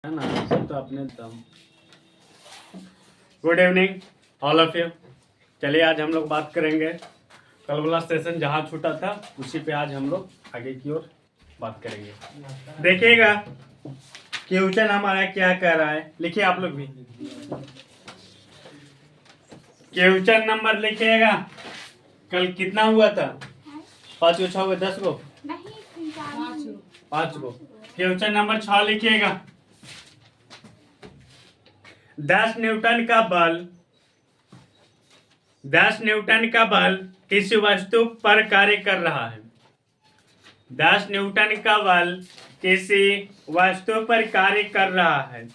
है ना, सब तो अपने दम। Good evening all of you. चलिए आज हम लोग बात करेंगे कल वाला सेशन जहाँ छूटा था उसी पे आज हम लोग आगे की ओर बात करेंगे। देखिएगा क्वेश्चन हमारा क्या कह रहा है, लिखिए आप लोग भी क्वेश्चन नंबर लिखिएगा। कल कितना हुआ था? 5 को 6 को 10 को 5 को। क्वेश्चन नंबर 6 लिखिएगा। 10 न्यूटन का बल किसी वस्तु पर कार्य कर रहा है। 10 न्यूटन का बल किसी वस्तु पर कार्य कर रहा है।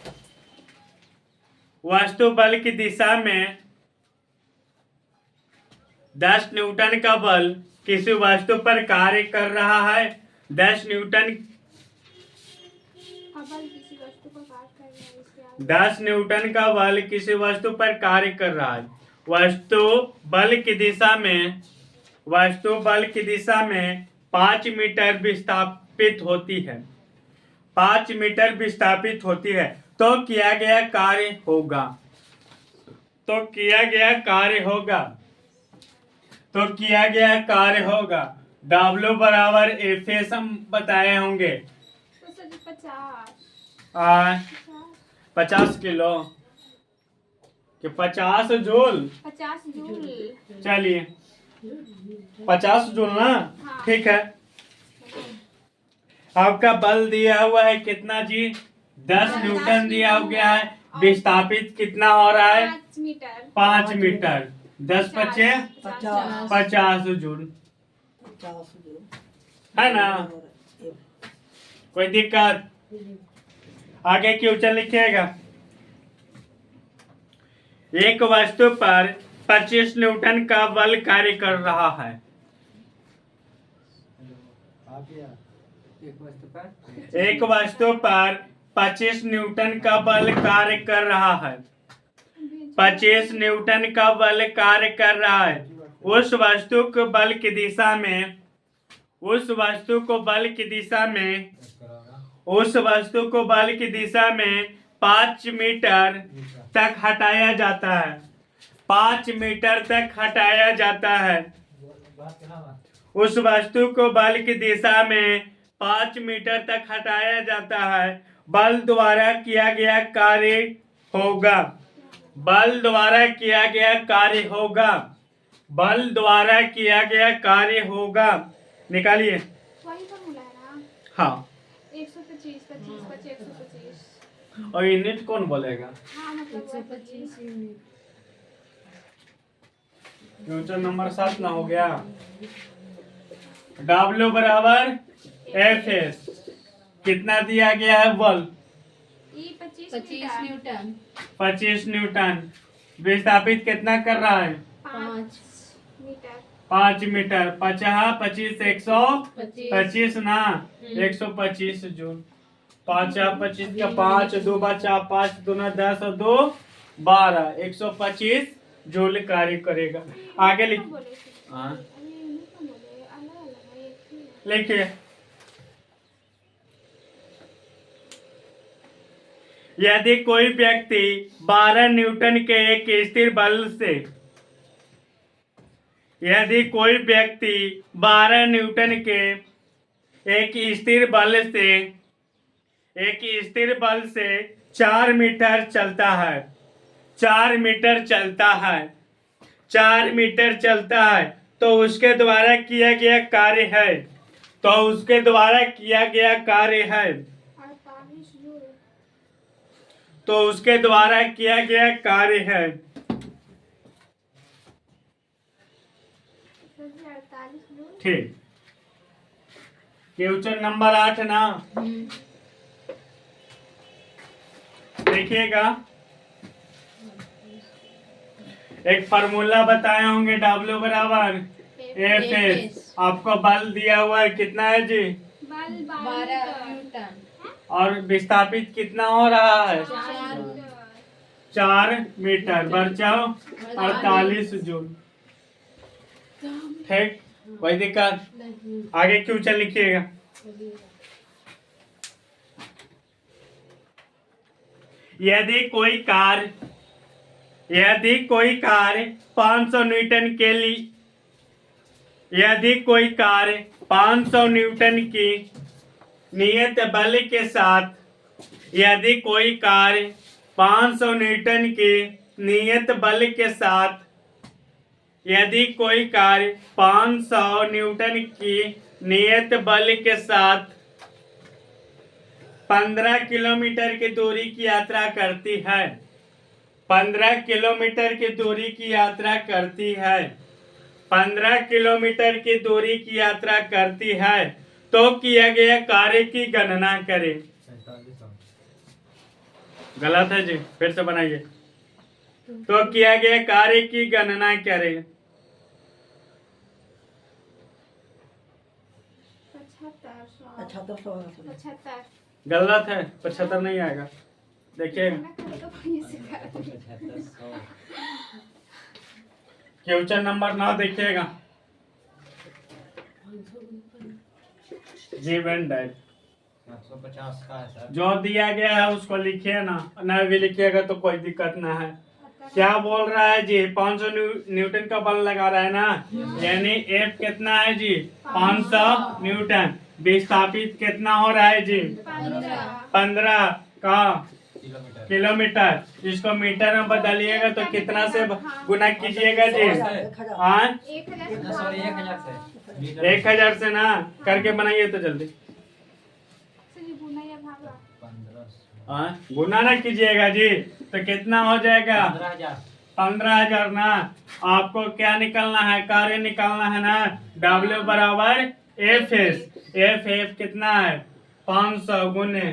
वस्तु बल की दिशा में 10 न्यूटन का बल किसी वस्तु पर कार्य कर रहा है। 10 न्यूटन का बल किसी वस्तु पर कार्य कर रहा है। वस्तु बल की दिशा में 5 मीटर विस्थापित होती है। 5 मीटर विस्थापित होती है तो किया गया कार्य होगा W बराबर एफ हम बताए होंगे 50 किलो कि 50 जूल। चलिए 50 जूल ना, हाँ। ठीक है। आपका बल दिया हुआ है कितना जी? 10 न्यूटन दिया हो गया है। विस्थापित कितना हो रहा है? 5 मीटर। 10 बचे 50 जूल, है ना? कोई दिक्कत? आगे क्वेश्चन लिखिएगा। एक वस्तु पर 25 न्यूटन का बल कार्य कर रहा है। एक वस्तु पर 25 न्यूटन का बल कार्य कर रहा है। 25 न्यूटन का बल कार्य कर रहा है। उस वस्तु को बल की दिशा में 5 मीटर तक हटाया जाता है। 5 मीटर तक हटाया जाता है। उस वस्तु को बल की दिशा में 5 मीटर तक हटाया जाता है। बल द्वारा किया गया कार्य होगा। बल द्वारा किया गया कार्य होगा। निकालिए। हाँ 125 25 25 125 और यूनिट कौन बोलेगा? क्वेश्चन नंबर 7 ना हो गया। W बराबर Fs कितना दिया गया है बल? 25 न्यूटन। विस्थापित कितना कर रहा है? 5 मीटर। 50 25 125 ना 125 जूल। 5 25 का 5 2 बचा 5 दूना 10 और 2 12 125 जूल कार्य करेगा। आगे लिखिए। यदि कोई व्यक्ति 12 न्यूटन के एक स्थिर बल से एक स्थिर बल से 4 मीटर चलता है तो उसके द्वारा किया गया कार्य है। ठीक। क्वेश्चन नंबर 8 ना, देखिएगा। एक फार्मूला बताए होंगे W बराबर Fs। आपको बल दिया हुआ है कितना है जी? 12 न्यूटन। और विस्थापित कितना हो रहा है? 4 मीटर। बचाओ 48 जूल। ठीक, कोई दिक्कत? आगे क्वेश्चन लिखिएगा। यदि कोई कार 500 न्यूटन के लिए यदि कोई कार 500 न्यूटन की नियत बल के साथ यदि कोई कार 500 न्यूटन की नियत बल के साथ यदि कोई कार 500 न्यूटन की नियत बल के साथ 15 किलोमीटर की दूरी की यात्रा करती है 15 किलोमीटर की दूरी की यात्रा करती है 15 किलोमीटर की दूरी की यात्रा करती है तो किया गया कार्य की गणना करें। गलत है जी, फिर से बनाइए। तो किया गया कार्य की गणना करें। 75 गलत है, 75 नहीं आएगा। देखिए क्वेश्चन नंबर 9 देखिएगा। जी वेन डाइट 750 का है सर। जो दिया गया है उसको लिखिए ना, नहीं भी लिखिएगा तो कोई दिक्कत ना है। क्या बोल रहा है जी? 500 न्यूटन का बल लगा रहा है ना, यानी एफ कितना है जी? 500 न्यूटन। विस्थापित कितना हो रहा है जी? 15 का किलोमीटर। इसको मीटर में बदलिएगा तो कितना से गुना कीजिएगा जी? हाँ 1000 से 1000 से ना करके बनाइए तो जल्दी। हाँ गुना ना कीजिएगा जी तो कितना हो जाएगा? 15,000 ना। आपको क्या निकलना है? कार्य निकालना है ना। W बराबर एफ एफ कितना है? 500 गुने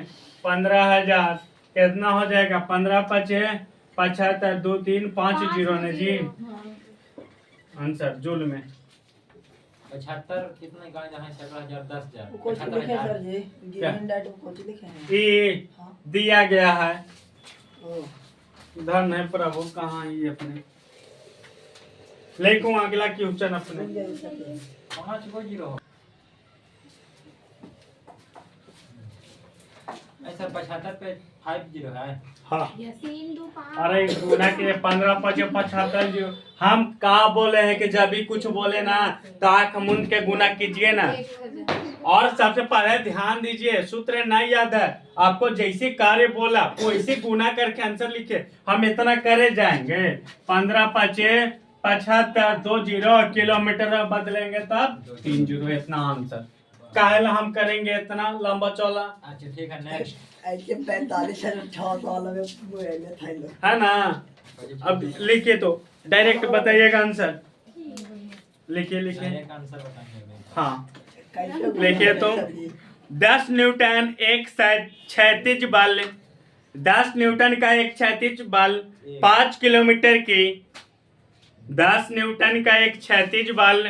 15,000 कितना हो जाएगा? 15 पचे 75 2 3 5 जीरो ने जी। आंसर जूल में 75 कितने का है? 70,000 10,000 कुछ लिखे सर जी, क्या? गिवन डाटा कुछ लिखे हैं। ये हाँ। दिया गया है। ओ, धन है प्रभु, कहाँ ये अपने लेकिन अगला क्वेश्चन अपने मिल जाएगी सर जी। 5 को 0 ऐसा 75 पे 50 है। हाँ 3 2 5 अरे गुना के 15 पचे 75 जो हम कहा बोले हैं कि जब भी कुछ बोले ना तो आंख मूंद के गुना कीजिए ना। और सबसे पहले ध्यान दीजिए, सूत्र नहीं याद है आपको, जैसे कार्य बोला वैसे गुना करके आंसर लिखे। हम इतना करे जाएंगे 15 पचे 75 2 जीरो किलोमीटर में बदलेंगे तब 3 जीरो, इतना आंसर काहे हम करेंगे इतना लंबा चौला? अच्छा ठीक है नेक्स्ट। ऐसे 45 से 6 साल में हुए में था लोग। है ना। अब लिखिए तो डायरेक्ट बताइएगा आंसर। लिखिए लिखिए। डायरेक्ट आंसर बताएंगे। हाँ कैसे लिखिए तो 10 न्यूटन एक क्षैतिज बल 10 न्यूटन का एक क्षैतिज बल 5 किलोमीटर की 10 न्यूटन का एक क्षैतिज बल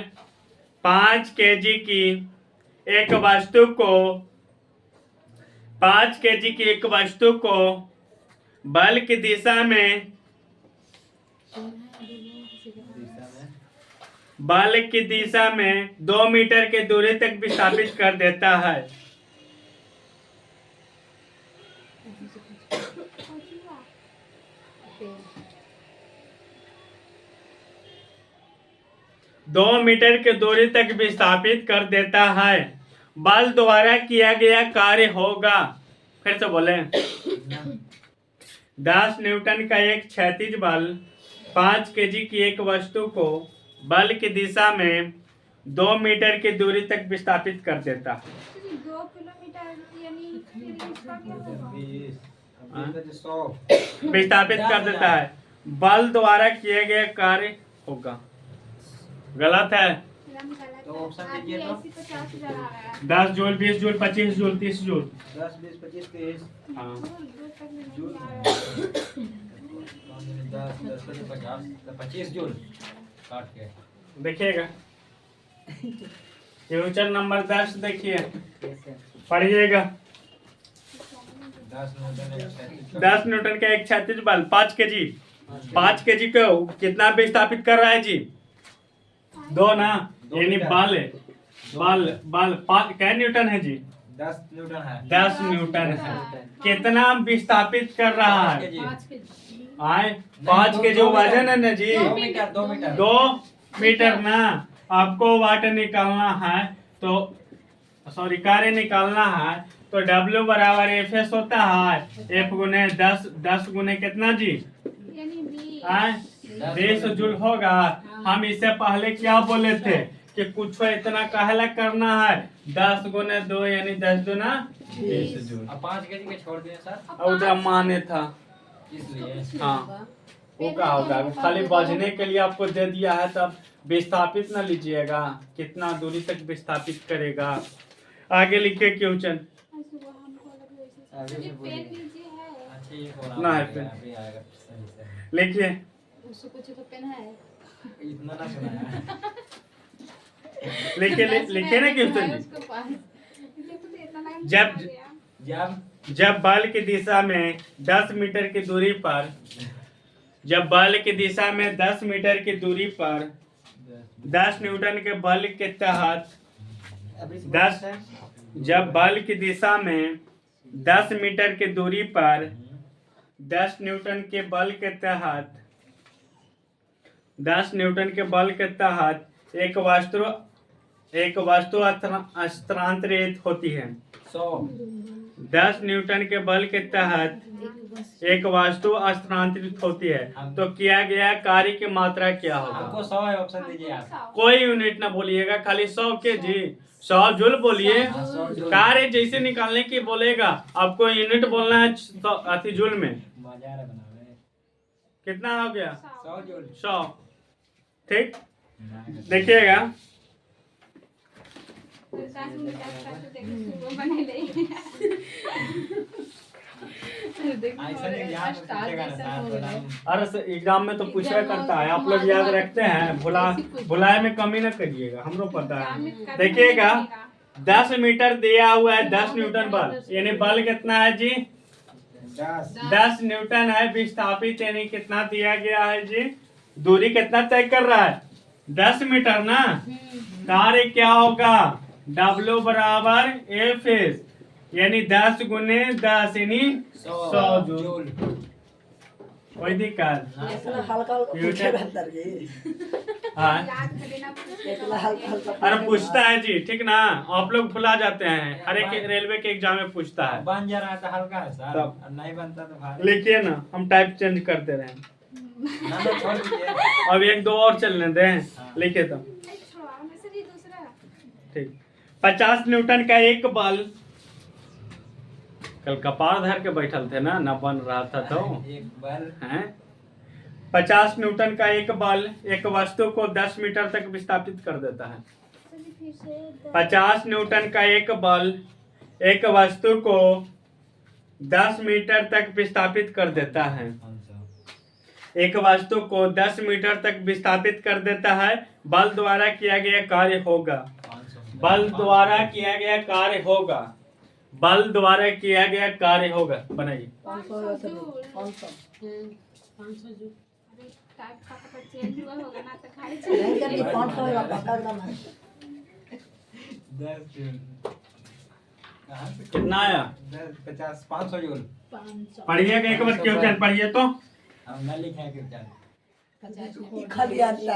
5 केजी की एक वस्तु को 5 केजी की एक वस्तु को बल की दिशा में बल की दिशा में 2 मीटर की दूरी तक विस्थापित कर देता है। दो मीटर की दूरी तक विस्थापित कर देता है। बल द्वारा किया गया कार्य होगा। फिर से बोले 10 न्यूटन का एक क्षैतिज बल 5 केजी की एक वस्तु को बल की दिशा में 2 मीटर की दूरी तक विस्थापित कर देता है। 2 किलोमीटर यानी फिर इसका क्या होगा? 100 विस्थापित कर देता है। बल द्वारा किए गए कार्य होगा। गलत है। तो ऑप्शन दीजिए तो। 50,000 आ रहा है। 10 जूल 20 जूल 25 जूल 30 जूल। 10 20 25 30 हाँ 10 10 50 25 जूल काट के देखिएगा क्वेश्चन नंबर 10 देखिए, पढ़िएगा। 10 न्यूटन का एक क्षैतिज बल 5 केजी को कितना विस्थापित कर रहा है जी? 2 ना, यानी बल क्या न्यूटन है जी? 10 न्यूटन है। 10 न्यूटन है। कितना विस्थापित कर रहा 5 है? केजी। आए 5 के जो वजन है ना जी 2 मीटर 2 मीटर 2 मीटर ना। आपको वाट निकालना है तो सॉरी कार्य निकालना है तो W बराबर एफ एस होता है एफ गुने 10 गुने कितना जी यानी 20 आए 20 जूल होगा। हम इससे पहले क्या बोले थे कि कुछ इतना कहला करना है 10 गुने 2 यानी 10 दूना 20 जूल। अब 5 केजी के छोड़ दिए सर और उधर माने था इसलिए। हाँ वो क्या होगा खाली बजने के लिए आपको दे दिया है तब विस्थापित ना लीजिएगा कितना दूरी तक विस्थापित करेगा। आगे लिखे क्वेश्चन सुबह हमको लगे वैसे आगे से ये बोलिए। पेन लीजिए है अच्छा ये हो ना रहा है है फिर। अभी आएगा सही से। लिखिए उसको कुछ तो पेन है इतना ना सुनाया। लिखिए ना क्वेश्चन जी। उसके पास देखो तो इतना टाइम जब- लगा दिया। जब जब बल की दिशा में 10 मीटर की दूरी पर जब बल की दिशा में 10 मीटर की दूरी पर 10 न्यूटन के बल के तहत 10 जब बल की दिशा में 10 मीटर की दूरी पर 10 न्यूटन के बल के तहत 10 न्यूटन के बल के तहत एक वस्तु स्थानांतरित होती है। 100 10 न्यूटन के बल के तहत एक वस्तु स्थानांतरित होती है तो किया गया कार्य की मात्रा क्या हमको होगा? 100 है ऑप्शन दीजिए आप। कोई यूनिट ना बोलिएगा खाली 100 के जी 100 जूल बोलिए। 100 जूल। कार्य जैसे निकालने की बोलेगा आपको यूनिट बोलना है अति जूल में। मजा आ रहा बनाने। कितना हो गया 100 जूल। 100 ठीक देखिएगा 50 मिनट तक देखो सुबह बने ले ऐसा एग्जाम में पूछेगा ना सर तो नहीं। अरे एग्जाम में तो पूछा करता है आप लोग याद रखते हैं भुलाए में कमी ना करिएगा हमरो पता है। देखिएगा 10 मीटर दिया हुआ है 10 न्यूटन बल यानी बल कितना है जी 10 न्यूटन है विस्थापित यानी कितना दिया गया है जी दूरी कितना तय कर रहा है 10 मीटर ना। कार्य क्या होगा W बराबर एफ एस यानी 10 गुने 10 यानी 100 जूल। कोई दिक्कत इतना हल्का हल्का पूछे बेहतर जी हाँ याद कर लेना इतना हल्का हल्का अरे पूछता है जी ठीक ना आप लोग भुला जाते हैं हर एक रेलवे के एग्जाम में पूछता है। बन जा रहा है तो हल्का है सर तब। और नहीं बनता तो भारी। लिखिए ना हम टाइप चेंज करते रहे ना ना छोड़ दीजिए। अब 1-2 और चलने दें लिखे तो छोड़ा मैसेज ही दूसरा ठीक 50 न्यूटन का एक बल कल कपार धर के बैठल थे ना बन रहा था तो एक बल हैं 50 न्यूटन का एक बल एक वस्तु को 10 मीटर तक विस्थापित कर देता है। फिर से 50 न्यूटन का एक बल एक वस्तु को 10 मीटर तक विस्थापित कर देता है। 500 एक वस्तु को 10 मीटर तक विस्थापित कर देता है बल द्वारा किया गया कार्य होगा। 500 बल द्वारा किया गया कार्य होगा बल द्वारा किया गया कार्य होगा बनाइए 500 500 अरे टाइप का चेंज हुआ होगा ना तो खाली नहीं चल करनी 500 का पक्का एकदम है 10 जूल कहाँ से कितना आया 10 50 500 जूल। पढ़िएगा एक बार क्वेश्चन पढ़िए तो हम न लिखे हैं क्वेश्चन। ये खाली आता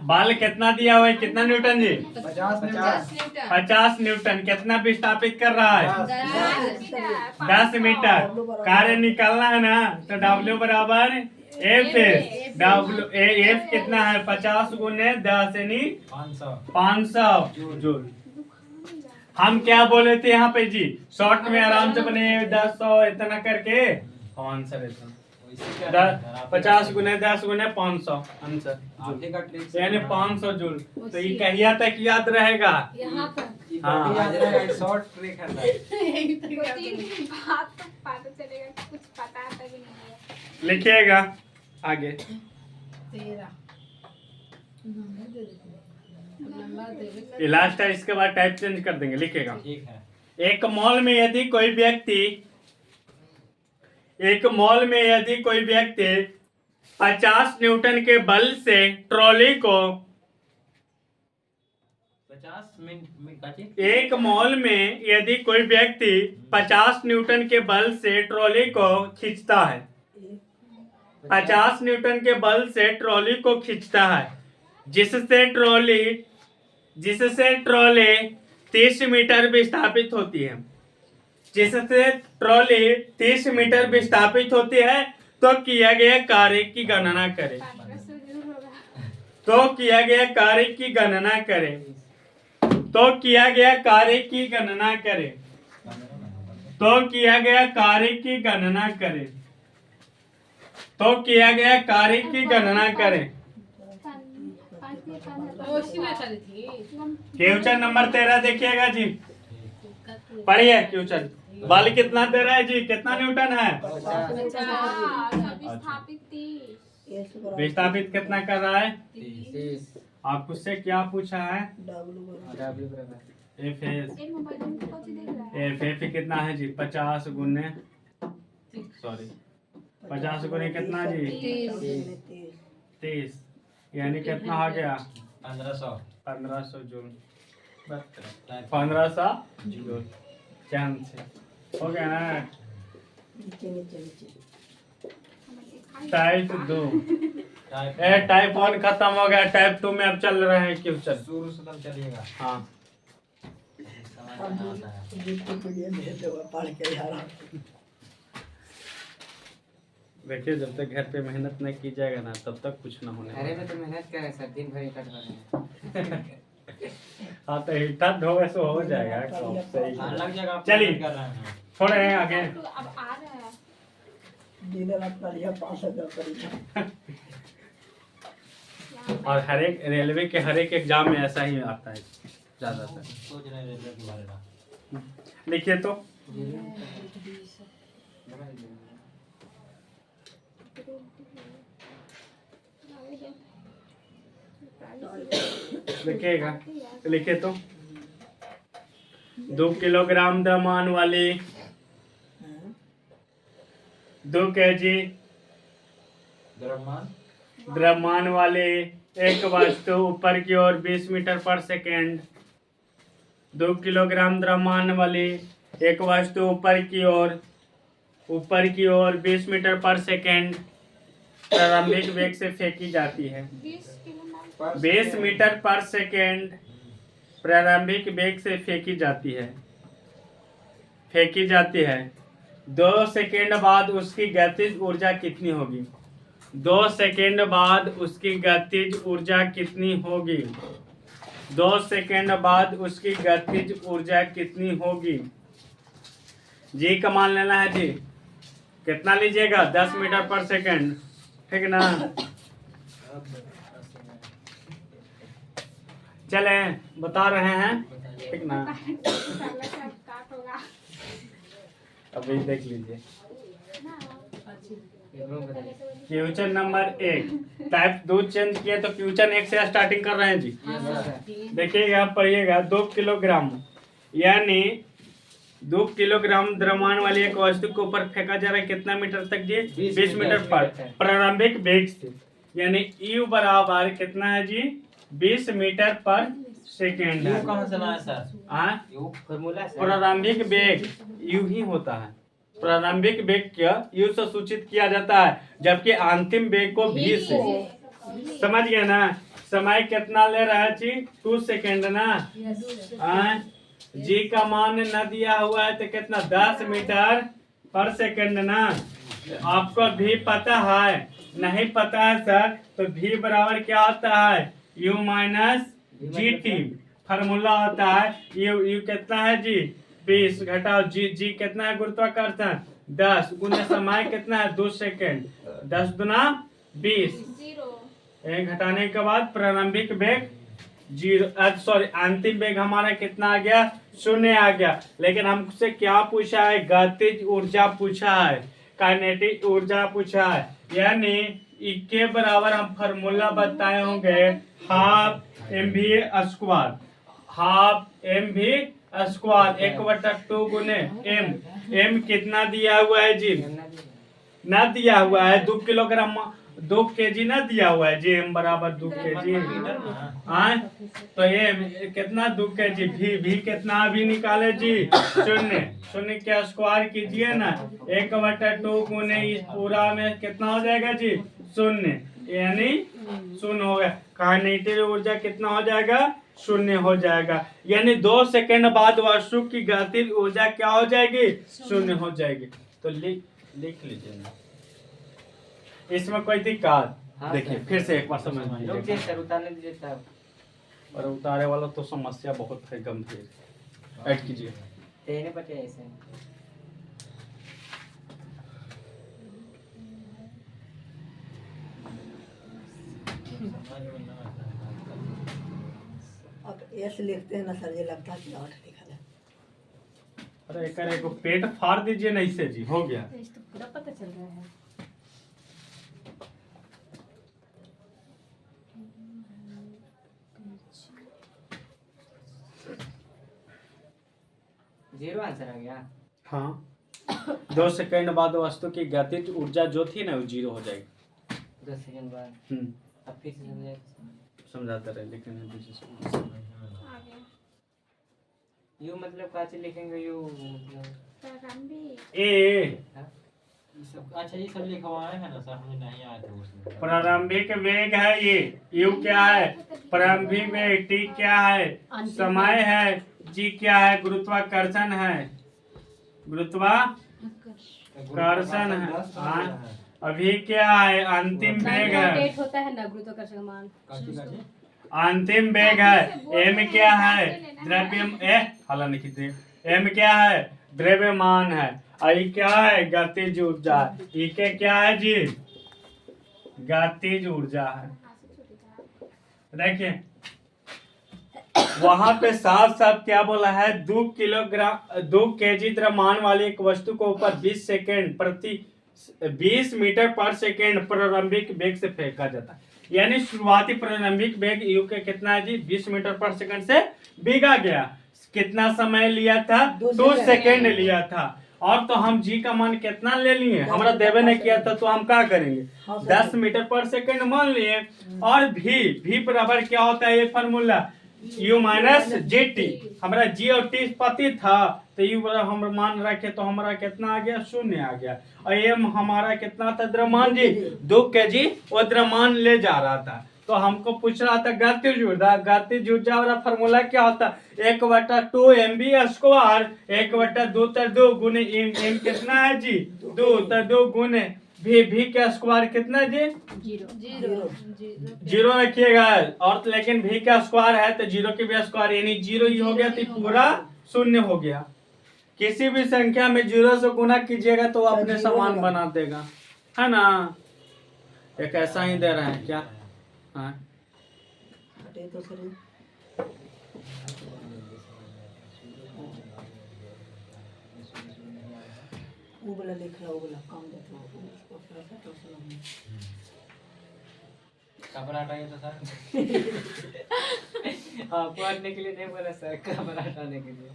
बल कितना दिया हुआ है कितना न्यूटन जी 50 50 न्यूटन कितना विस्थापित कर रहा है 10 मीटर। कार्य निकालना है ना तो W बराबर एफ एस एफ कितना है 50 गुने 10 यानी 500 500 जूल। हम क्या बोले थे यहाँ पे जी शॉर्ट में आराम से बने 10 इतना करके आंसर इतना इसी का है सर, आप ही का 50 गुने 10 गुने 500 आंसर आप ही का ट्रिक से यानी बना। 500 जूल। तो ये कहिया तक याद रहेगा ये हाँ। बढ़िया है, शॉर्ट ट्रिक है सर। 3 दिन बाद तो पता चलेगा कि कुछ पता तक नहीं है। लिखिएगा आगे ये लास्ट है इसके बाद टाइप चेंज कर देंगे लिखिएगा। ठीक है एक मॉल में यदि कोई व्यक्ति 50 न्यूटन के बल से ट्रॉली को 50 मिनट का चीज एक मॉल में यदि कोई व्यक्ति 50 न्यूटन के बल से ट्रॉली को खींचता है, 50 न्यूटन के बल से ट्रॉली को खींचता है, जिससे ट्रॉली 30 मीटर विस्थापित होती है, जिससे ट्रॉली 30 मीटर विस्थापित होती है, तो किया गया कार्य की गणना करें। पाँच से जरूर होगा। तो किया गया कार्य की गणना करें। तो किया गया कार्य की गणना करें। तो किया गया कार्य की गणना करें। तो किया गया कार्य की गणना करें। क्वेश्चन नंबर 13 देखिएगा जी, पढ़िए क्वेश्चन। बल कितना दे रहा है जी, कितना न्यूटन है? विस्थापित कितना कर रहा है? 30 आपको उससे क्या पूछा है? W एफ एफ कितना है जी? 50 गुने 50 गुने कितना जी? 30, यानी कितना हो गया? 1500 जूल। 1500 जूल चांद से हो गया ना। टाइप 2 टाइप 1 खत्म हो गया, टाइप 2 में अब चल रहे हैं क्वेश्चन। शुरू से तब चलिएगा। हाँ पढ़ के यार देखिए, जब तक घर पे मेहनत नहीं की जाएगा ना, तब तक कुछ ना होने अरे मैं तो मेहनत कर रहा सर, दिन भर इकट्ठ कर रहे हैं। हाँ तो हिटा ढोगे सो हो जाएगा काम सही। हाँ, लग जाएगा। आप चलिए। कर रहे हैं। थोड़े हैं आगे। अब आ रहा है। दिन रात पढ़िया 5 हजार परीक्षा। और हर एक रेलवे के हर एक एग्जाम में ऐसा ही आता है ज्यादातर। सोच रहे हैं रेलवे के बारे में। लिखिए तो। लिखिएगा, लिखिए तो। 2 किलोग्राम द्रव्यमान वाली 2 केजी द्रव्यमान वाले एक वस्तु ऊपर की ओर 20 मीटर पर सेकेंड। 2 किलोग्राम द्रव्यमान वाली एक वस्तु ऊपर की ओर 20 मीटर पर सेकेंड प्रारंभिक वेग से फेंकी जाती है। 20 मीटर पर सेकेंड प्रारंभिक वेग से फेंकी जाती है। 2 सेकेंड बाद उसकी गतिज ऊर्जा कितनी होगी? 2 सेकेंड बाद उसकी गतिज ऊर्जा कितनी होगी? 2 सेकेंड बाद उसकी गतिज ऊर्जा कितनी होगी? जी का मान लेना है जी। कितना लीजिएगा? 10 मीटर पर सेकेंड, ठीक ना? चले बता रहे हैं, ठीक ना? अभी देख लीजिए क्वेश्चन नंबर 1। टाइप 2 चेंज किया तो क्वेश्चन 1 से स्टार्टिंग कर रहे हैं जी। देखिएगा, पढ़िएगा। 2 किलोग्राम यानी 2 किलोग्राम द्रव्यमान वाली एक वस्तु के ऊपर फेंका जा रहा है कितना मीटर तक जी? 20 मीटर पर प्रारंभिक वेग से, यानी यू बराबर कितना है जी? 20 मीटर पर सेकेंड है। कहाँ से लाए सर? Formula sir. प्रारंभिक वेग यू ही होता है। प्रारंभिक वेग क्या यू से सूचित किया जाता है, जबकि अंतिम वेग को भी से। समझ गए ना? समय कितना ले रहा है जी? 2 सेकेंड ना। जी का मान न दिया हुआ है तो कितना? 10 मीटर पर सेकेंड ना। आपको भी पता है? नहीं पता है सर, तो भी बराबर क्या होता है? You minus G T formula होता है। यू कितना है जी? 20 घटाओ जी कितना है? गुरुत्वाकर्षण 10 गुना समय कितना है? 2 सेकेंड। 10 दुना 20। घटाने के बाद प्रारंभिक वेग 0, सॉरी अंतिम वेग हमारा कितना आ गया? 0 आ गया। लेकिन हमसे क्या पूछा है? गतिज ऊर्जा पूछा है, काइनेटिक ऊर्जा पूछा है। यानी के बराबर हम फार्मूला बताए होंगे, हाफ mv²। हाफ mv² 1/2 गुने m कितना दिया हुआ है जी? ना दिया हुआ है। 2 किलोग्राम 2 kg ना दिया हुआ है, जी m बराबर 2 kg। हाँ, तो ये कितना 2 kg, भी कितना अभी निकाले जी, शून्य। शून्य क्या स्क्वायर कीजिए ना, 1/2 गुने इस पूरा में कितना हो जाएगा जी, शून्य, यानी शून्य हो गया। काइनेटिक ऊर्जा कितना हो जाएगा, शून्य हो जाएगा। यानी 2 सेकंड बाद वस्तु की गतिज ऊर्जा क्या हो जाएगी, शून्य हो जाएगी। तो लिख लीजिए ना, इसमें कोई दिक्कत? हाँ, देखिए सर। फिर से एक बार समझ रुक लीजिए। जाइए सर, उतारने दीजिए तब। और उतारे वाला तो समस्या बहुत है गंभीर। ऐड कीजिए। तेने बटे ऐसे। अब एस लिखते हैं ना सर, ये लगता है कि 8 लिखा है। अरे एक पेट फाड़ दीजिए ना इससे जी, हो गया। तो पूरा पता चल रहा है। जीरो आंसर आ गया। हाँ 2 सेकंड बाद वस्तु की गतिज ऊर्जा जो थी ना वो जीरो हो जाएगी। 2 सेकंड बाद। हम्म, अब फिर से समझाइए। समझाता रहे लेकिन आ गया। यू मतलब काची लिखेंगे, यू मतलब प्रारंभिक ए अच्छा ये सब लिखा हुआ है ना सर, हमें नहीं आया था उसमें। प्रारंभिक वेग है ये, यू क्या है, प्रारंभिक वेग, टी क्या है, समय है, जी क्या है, गुरुत्वाकर्षण है, गुरुत्वाकर्षण है। हाँ, अभी क्या है, अंतिम वेग है, डेट होता है ना गुरुत्वाकर्षण मान। अंतिम वेग है। एम क्या है, द्रव्य हाला नहीं, एम क्या है, द्रव्यमान है। आई क्या है, गतिज ऊर्जा। ई के क्या है जी, गतिज ऊर्जा है। देखिए वहां पे साफ साफ क्या बोला है, 2 kg द्रव्यमान वाली एक वस्तु को ऊपर 20 सेकेंड प्रति 20 मीटर पर सेकेंड प्रारंभिक वेग से फेंका जाता है। यानी शुरुआती प्रारंभिक वेग यू के कितना है जी, 20 मीटर पर सेकंड से भीगा गया। कितना समय लिया था, 2 सेकेंड लिया था। और तो हम जी का मान कितना ले लिए, हमारा देवे ने किया था, तो हम क्या करेंगे, 10 मीटर पर सेकंड मान लिए। और भी बराबर क्या होता है, ये formula u minus G T. हमारा जी और टी पति था, तो यू हम मान रखे तो हमारा कितना आ गया, शून्य आ गया। और एम हमारा कितना था, द्रव्यमान जी 2 kg वो द्रव्यमान ले जा रहा था। तो हमको पूछ रहा था गतिज ऊर्जा। गतिज ऊर्जा वाला फार्मूला क्या होता, 1/2 mv², 1/2 गुने एम कितना है जी, 2 गुने भी का स्क्वायर कितना है जी, जीरो रखिएगा। और तो लेकिन भी का स्क्वायर है तो जीरो के भी स्क्वायर, यानी जीरो ही हो गया, तो पूरा शून्य हो गया। किसी भी संख्या में जीरो से गुना कीजिएगा तो अपने समान बना देगा, है ना। एक ऐसा ही दे रहा है क्या। हाँ हटे तो सर, वो वाला लिख रहा, वो वाला काम देता हूँ उसको थोड़ा सा तो सुनो। कपड़ा हटाइए तो सर। हाँ, पढ़ने के लिए नहीं बोला सर, कमरा हटाने के लिए।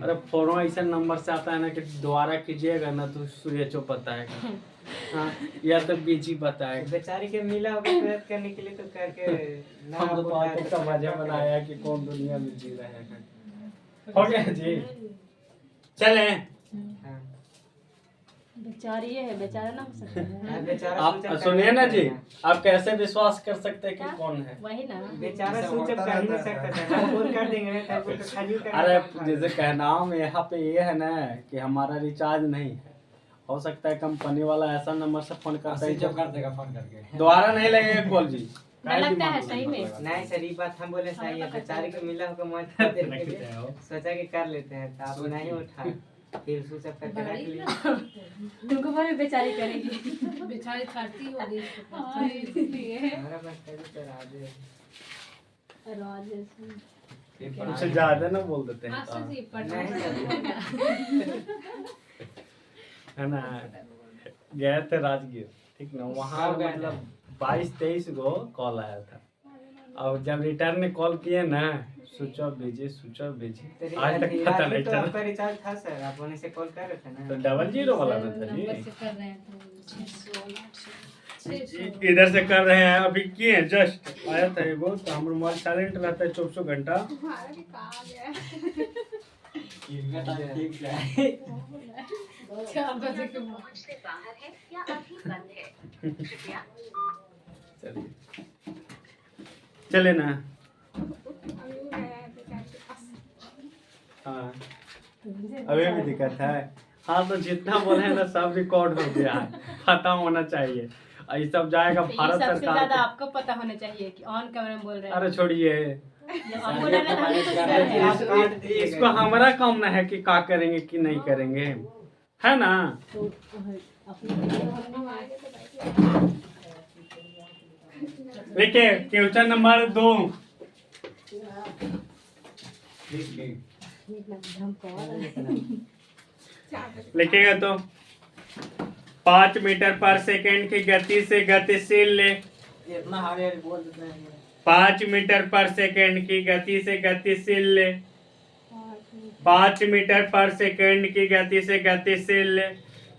अरे फोन ऐसा नंबर से आता है ना कि दोबारा कीजिएगा ना तो सूर्य बताएगा, हाँ, या तो बीजी बताएगा। बेचारी के मिला होगा प्रयास करने के लिए तो करके ना हम तो बोला आपको तो मजा बनाया कि कौन दुनिया में जी रहे हैं। हो गया जी, चले। हाँ। बेचारी ये है, बेचारा ना हो सकता है। हाँ, बेचारा आप सूचक सुनिए ना जी, करना। आप कैसे विश्वास कर सकते हैं कि क्या? कौन है। वही ना, बेचारा सूचक कर ही नहीं सकता था, हम फोन कर देंगे ना तब तो खाली कर। अरे जैसे कहना में यहाँ पे ये है ना कि हमारा रिचार्ज नहीं है, हो सकता है कंपनी वाला ऐसा नंबर से फोन करता है जब कर देगा फोन करके। दोबारा नहीं लगेगा कॉल जी। डर लगता है सही में। नहीं सर, ये बात हम बोले सही है, बेचारे को मिला होगा मन देर के लिए सोचा कि कर लेते हैं, तो आप नहीं उठा, फिर सूचक करके रख लिया। तुमको भाई बेचारी करेगी। बेचारी करती होगी हाँ, इसलिए हमारा बस कभी तो राजे कुछ ज्यादा ना बोल देते हैं आशा जी नहीं सर, है ना। गए थे राजगीर, ठीक ना, वहाँ कब गए थे? मतलब 22-23 को कॉल आया था। अब जब रिटर्न कॉल किए ना स्विच ऑफ भेजिए तो आज तक पता नहीं तो चला। आपका रिचार्ज था सर, आप उन्हीं से कॉल कर रहे थे तो ना। 00 वाला ना था नंबर से जी, कर रहे हैं तो 600 इधर से कर रहे हैं अभी किए जस्ट आया था एगो, तो हमारा मोबाइल साइलेंट रहता है 24 घंटा। हमारा भी कहा गया इनका टाइम ठीक है। 4 बजे के बाद पहुंच से बाहर है या अभी बंद है, कृपया चलिए चले ना। अभी वो गया है बेचारे के पास। हाँ अभी भी दिक्कत है। हाँ तो जितना बोले हैं ना सब रिकॉर्ड हो गया है, पता होना चाहिए। ये सब जाएगा तो ये भारत सबसे सरकार ज्यादा को। आपको पता होना चाहिए कि ऑन कैमरा में बोल रहे हैं। अरे छोड़िए, जब हम बोल रहे हैं तो हमें तो डर है। इसको हमारा काम ना है कि क्या करेंगे कि नहीं करेंगे, है ना। तो हम आगे तो बैठे देखिए क्वेश्चन नंबर 2 लिखिएगा तो 5 मीटर पर सेकंड की गति से गतिशील ले। इतना हार्ड बोल देते हैं। 5 मीटर पर सेकंड की गति से गतिशील ले। 5 मीटर पर सेकंड की गति से गतिशील ले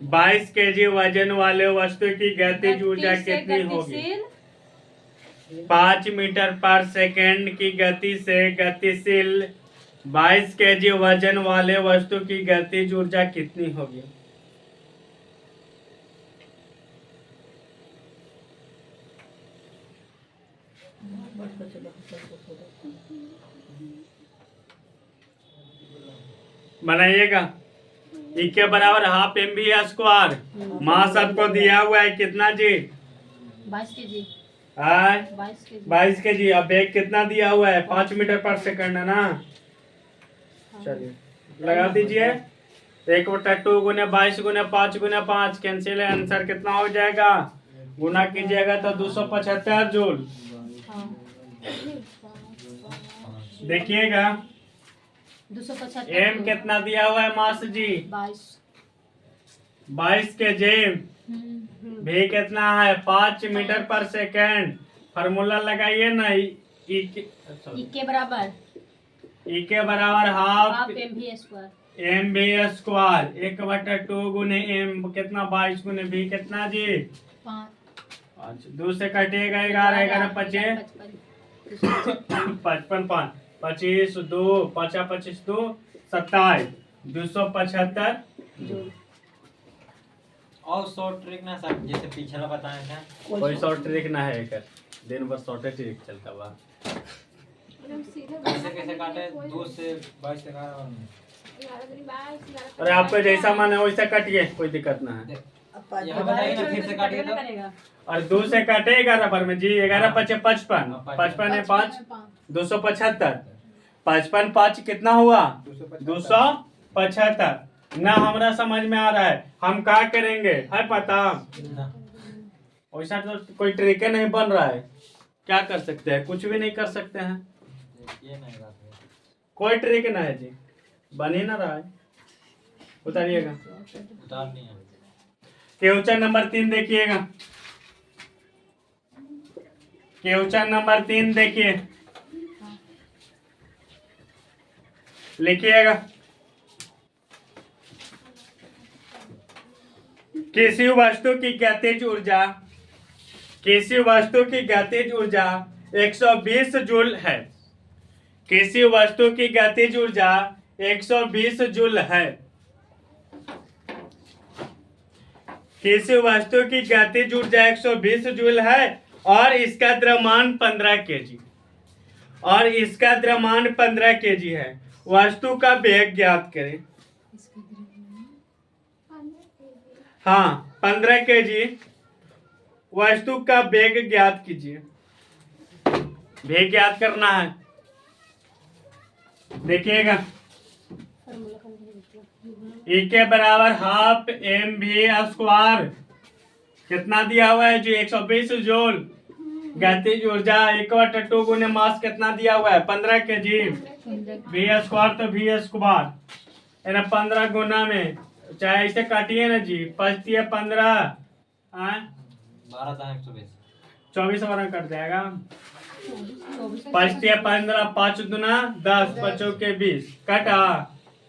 22 केजी वजन वाले वस्तु की गतिज ऊर्जा कितनी होगी। 5 मीटर पर सेकंड की गति से गतिशील 22 केजी वजन वाले वस्तु की गतिज ऊर्जा कितनी होगी। बनाइएगा। ई के बराबर हाफ mv²। मास आपको दिया हुआ है कितना जी, 22 केजी, आय 22 केजी। 22 के जी। अब वेग कितना दिया हुआ है 5 मीटर पर सेकंड है ना। चलिए लगा दीजिए 1/2 गुने 22 गुने 5 गुने 5 कैंसिल है। आंसर कितना हो जाएगा, गुना कीजिएगा तो 275 जूल। हाँ, देखिएगा 275 एम कितना दिया हुआ है मास जी 22 के जी। भी कितना है 5 मीटर पर सेकंड। फार्मूला लगाइए ना ई के बराबर ई के बराबर हाफ हाफ mv²। mv²। 1/2 गुने एम कितना 22 गुने भी कितना जी 5 अच्छा 2 से कटेगा 11 11 25 55 5 25 2 5 25 2 27 275 और शॉर्ट ट्रिक ना सर, जैसे पिछला बताए थे। कोई शॉर्ट ट्रिक ना है एक दिन भर शॉर्ट ट्रिक चलता हुआ। एकदम सीधे कैसे कैसे काटे 2 से 22 तक आ रहा हूँ। 11 अरे आपको जैसा मन है वैसा काटिए, कोई दिक्कत ना है। यहाँ बताइए ना, फिर से काटिए तो। करेगा। और 2 से काटे 11 पर में जी 11 5 55 55 है 5 275 55 5 कितना हुआ 275 ना। हमरा समझ में आ रहा है हम क्या करेंगे है पता। वैसा तो कोई ट्रिक नहीं बन रहा है, क्या कर सकते हैं, कुछ भी नहीं कर सकते हैं। ये नहीं बात है। कोई ट्रिक ना है जी, बन ही ना रहा है। उतारिएगा। उतारनी है। क्वेश्चन नंबर 3 देखिएगा। क्वेश्चन नंबर 3 देखिए, लिखिएगा। किसी वस्तु की गतिज ऊर्जा 120 जूल है। किसी वस्तु की गतिज ऊर्जा 120 जूल है। किसी वस्तु की गतिज ऊर्जा 120 जूल है और इसका द्रव्यमान 15 केजी है। वस्तु का वेग ज्ञात करें। हाँ 15 केजी वस्तु का वेग ज्ञात कीजिए। वेग ज्ञात करना है। देखिएगा ई के बराबर हाफ mv²। कितना दिया हुआ है जी 120 जूल। गतिज ऊर्जा 1/2 गुने मास कितना दिया हुआ है 15 केजी। v² तो v²। 15 गुना में चाहे ऐसे काटिए ना जी 5 दिया 15 12 था 120। 24 बार कट जाएगा। पाँच तिया 15, 5 दूना 10, 5 के 20 कटा।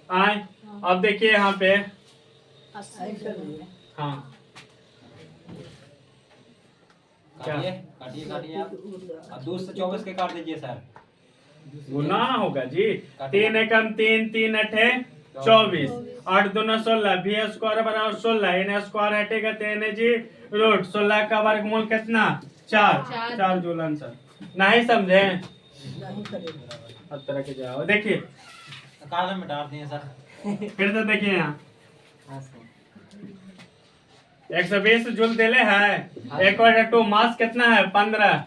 आए अब देखिए यहाँ पे, हाँ क्या? काटिए काटिए काटिए आप। अब 2 से 24 के काट दीजिए सर। गुना होगा जी। 3 एकम 3, 3 अठे 24, 8 दूना 16, भी स्क्वायर बराबर 16, इन स्क्वायर हटेगा तो इन्हें जी रूट 16 का वर्गमूल कितना 4 जूल आंसर। नहीं समझे नहीं करेगा। हर तरह के जाओ देखिए कागज में डाल दिए सर। फिर तो देखिए यहाँ हाँ सर 120 जूल देले है। 1/2 मास कितना है 15।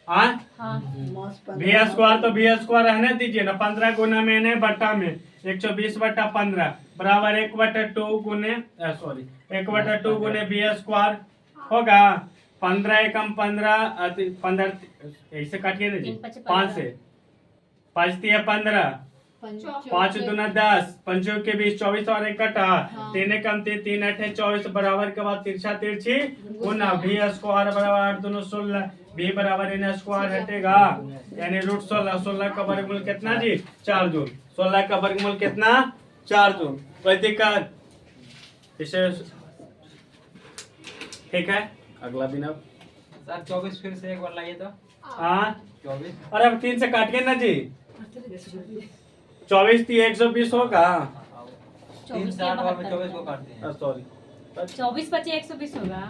हाँ मास भी स्क्वायर तो भी स्क्वायर रहने दीजिए ना। 15 गुना में इन्हें बट्टा में 120/15 बराबर 1/2 गुने 1/2 गुने बी स्क्वायर होगा। 15 एकम 15 ऐसे काटिए ना जी। 5 से 5 तिया 15, 5 दूना 10, 5 के 20, 24 और 1 कटा। 3 एकम 3, 3 अठे 24 बराबर के बाद तिरछा तिरछी गुना भी स्क्वायर बराबर 8 दूना 16, भी बराबर इन स्क्वायर हटेगा यानी रूट 16। 16 का वर्गमूल कितना जी 4 जूल। 16 का वर्गमूल कितना 4 जूल। कोई दिक्कत इसे ठीक है। अगला दिन अब सर 24 फिर से एक बार लाइए तो। हाँ 24 अरे अब 3 से काटिए ना जी। 24 थी 120 होगा। 3 से 8 बार में 24 को काटते हैं। सॉरी 24 बचे 120 होगा।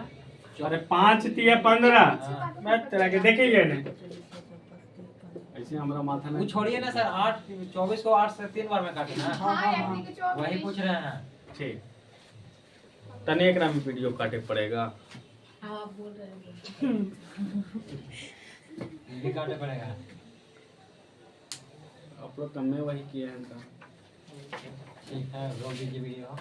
अरे 5 थी 15 मैं तेरा के देखिए ना ऐसे हमारा माथा वो ना छोड़िए ना सर। 8 24 को 8 से 3 बार में काटे ना। हाँ यानी कि 24 वही पूछ रहे हैं। ठीक तने एकरा में वीडियो काटे पड़ेगा। आप बोल रहे हैं ये काटे पड़ेगा। अपलोड तो मैं वही किया है इनका। ठीक है रोक दीजिए वीडियो।